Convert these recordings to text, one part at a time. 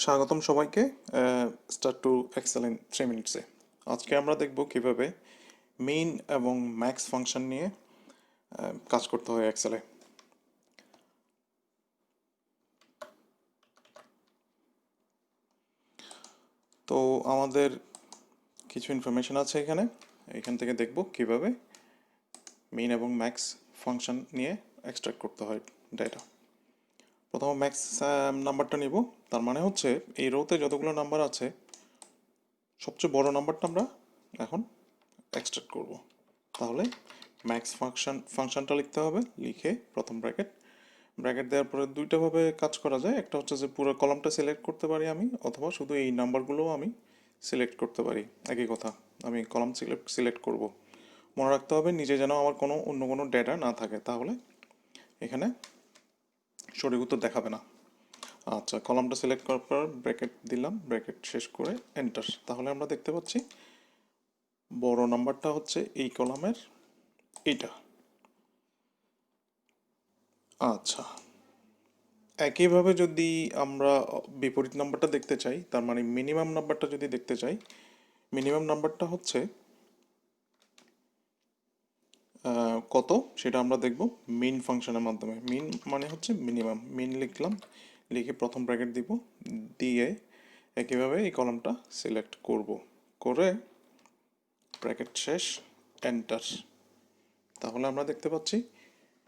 স্বাগতম সবাইকে start two Excel in 3 মিনিটসে। আজকে আমরা দেখব কিভাবে মিন এবং ম্যাক্স ফাংশন নিয়ে কাজ করতে হয় এক্সেলে। তো আমাদের কিছু ইনফরমেশন আছে এখান থেকে দেখব কিভাবে মিন এবং ম্যাক্স ফাংশন নিয়ে এক্সট্রাক্ট করতে হয় ডেটা। প্রথমে ম্যাক্স নাম্বারটা নিব, তার মানে হচ্ছে এই রোতে যতগুলো নাম্বার আছে সবচেয়ে বড় নাম্বারটা আমরা এখন এক্সট্রাক্ট করব। তাহলে ম্যাক্স ফাংশনটা লিখতে হবে, লিখে প্রথম ব্র্যাকেট ব্র্যাকেট দেওয়ার পরে দুইটাভাবে কাজ করা যায়। একটা হচ্ছে যে পুরো কলামটা সিলেক্ট করতে পারি আমি, অথবা শুধু এই নাম্বারগুলোও আমি সিলেক্ট করতে পারি। একই কথা, আমি কলাম সিলেক্ট করব। মনে রাখতে হবে নিজে যেন আমার অন্য কোনো ডেটা না থাকে, তাহলে এখানে সঠিক উত্তর দেখাবে না। আচ্ছা, কলামটা সিলেক্ট করার পর ব্র্যাকেট দিলাম, ব্র্যাকেট শেষ করে এন্টার। তাহলে আমরা দেখতে পাচ্ছি বড় নাম্বারটা হচ্ছে এই কলামের এইটা। আচ্ছা, একইভাবে যদি আমরা বিপরীত নাম্বারটা দেখতে চাই, তার মানে মিনিমাম নাম্বারটা যদি দেখতে চাই, মিনিমাম নাম্বারটা হচ্ছে কত সেটা আমরা দেখব মিন ফাংশনের মাধ্যমে। মিন মানে হচ্ছে মিনিমাম। মিন লিখলাম, লিখে প্রথম ব্র্যাকেট দিব, দিয়ে একইভাবে এই কলামটা সিলেক্ট করব, করে ব্র্যাকেট শেষ, এন্টার। তাহলে আমরা দেখতে পাচ্ছি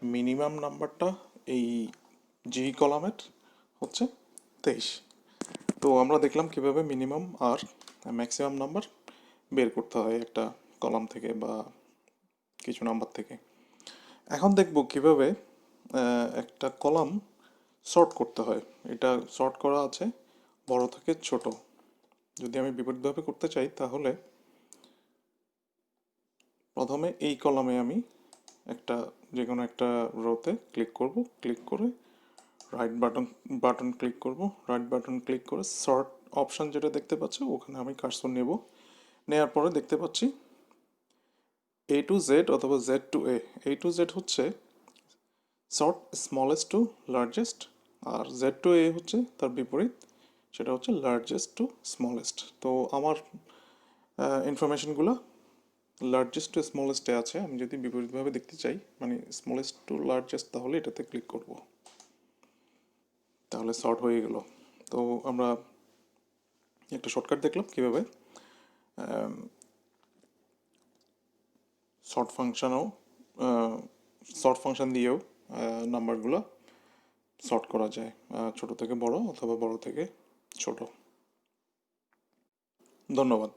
মিনিমাম নাম্বারটা এই জি কলামের হচ্ছে 23। তো আমরা দেখলাম কিভাবে মিনিমাম আর ম্যাক্সিমাম নাম্বার বের করতে হয় একটা কলাম থেকে বা কিছু নাম্বার থেকে। এখন দেখব কিভাবে একটা কলাম সর্ট করতে হয়। এটা সর্ট করা আছে বড় থেকে ছোট। যদি আমি বিপরীতভাবে করতে চাই, তাহলে প্রথমে এই কলামে আমি একটা যে কোনো একটা রোতে ক্লিক করব, ক্লিক করে রাইট বাটন ক্লিক করব, রাইট বাটন ক্লিক করে সর্ট অপশান যেটা দেখতে পাচ্ছি ওখানে আমি কার্সর নেব। নেওয়ার পরে দেখতে পাচ্ছি এ টু জেড অথবা Z two A. A to Z হচ্ছে সর্ট স্মলেস্ট টু লার্জেস্ট, আর জেড টু এ হচ্ছে তার বিপরীত, সেটা হচ্ছে লার্জেস্ট টু স্মলেস্ট। তো আমার ইনফরমেশনগুলো লার্জেস্ট টু স্মলেস্টে আছে। আমি যদি বিপরীতভাবে দেখতে চাই, মানে স্মলেস্ট টু লার্জেস্ট, তাহলে এটাতে ক্লিক করব, তাহলে সর্ট হয়ে গেল। তো আমরা একটা শর্টকাট দেখলাম কীভাবে শর্ট ফাংশনও শর্ট ফাংশন দিয়েও নাম্বারগুলো সর্ট করা যায়, ছোট থেকে বড় অথবা বড় থেকে ছোট। ধন্যবাদ।